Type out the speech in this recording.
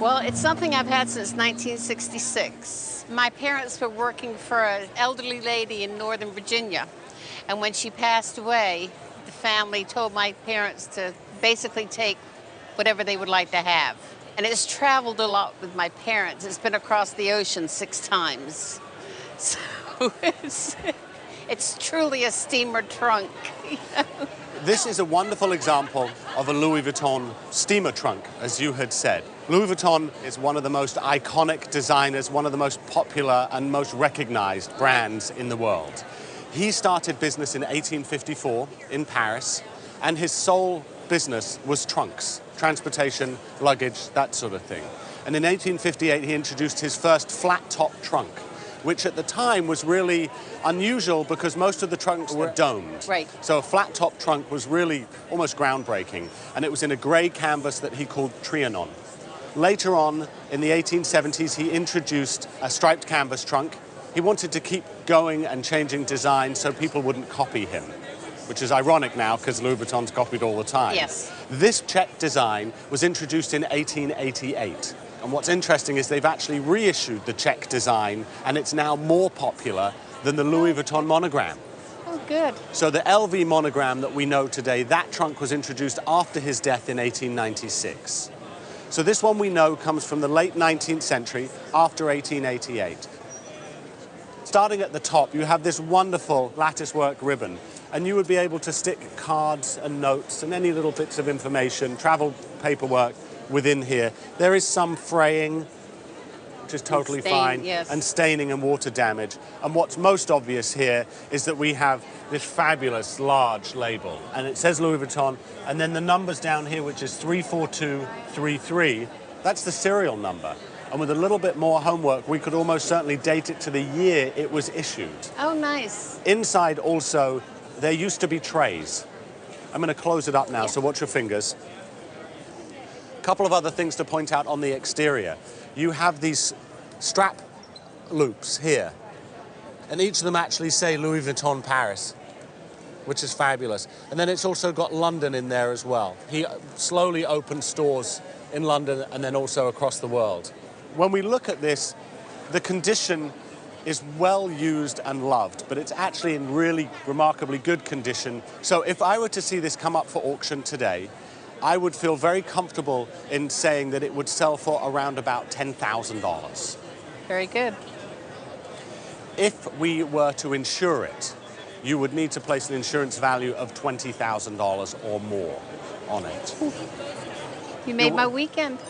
Well, it's something I've had since 1966. My parents were working for an elderly lady in Northern Virginia, and when she passed away, the family told my parents to basically take whatever they would like to have. And it's traveled a lot with my parents. It's been across the ocean 6 times. So it's truly a steamer trunk. This is a wonderful example of a Louis Vuitton steamer trunk, as you had said. Louis Vuitton is one of the most iconic designers, one of the most popular and most recognized brands in the world. He started business in 1854 in Paris, and his sole business was trunks, transportation, luggage, that sort of thing. And in 1858, he introduced his first flat-top trunk, which at the time was really unusual because most of the trunks were domed. Right. So a flat-top trunk was really almost groundbreaking, and it was in a grey canvas that he called Trianon. Later on, in the 1870s, he introduced a striped canvas trunk. He wanted to keep going and changing design so people wouldn't copy him, which is ironic now because Louis Vuitton's copied all the time. Yes. This check design was introduced in 1888. And what's interesting is they've actually reissued the check design, and it's now more popular than the Louis Vuitton monogram. Oh, good. So the LV monogram that we know today, that trunk was introduced after his death in 1896. So this one we know comes from the late 19th century, after 1888. Starting at the top, you have this wonderful latticework ribbon, and you would be able to stick cards and notes and any little bits of information, travel paperwork, within here. There is some fraying, which is totally fine, yes. And staining and water damage. And what's most obvious here is that we have this fabulous large label, and it says Louis Vuitton, and then the numbers down here, which is 34233, that's the serial number. And with a little bit more homework, we could almost certainly date it to the year it was issued. Oh, nice. Inside also, there used to be trays. I'm going to close it up now, so watch your fingers. Couple of other things to point out on the exterior. You have these strap loops here, and each of them actually say Louis Vuitton Paris, which is fabulous. And then it's also got London in there as well. He slowly opened stores in London and then also across the world. When we look at this, the condition is well used and loved, but it's actually in really remarkably good condition. So if I were to see this come up for auction today, I would feel very comfortable in saying that it would sell for around about $10,000. Very good. If we were to insure it, you would need to place an insurance value of $20,000 or more on it. You made my weekend.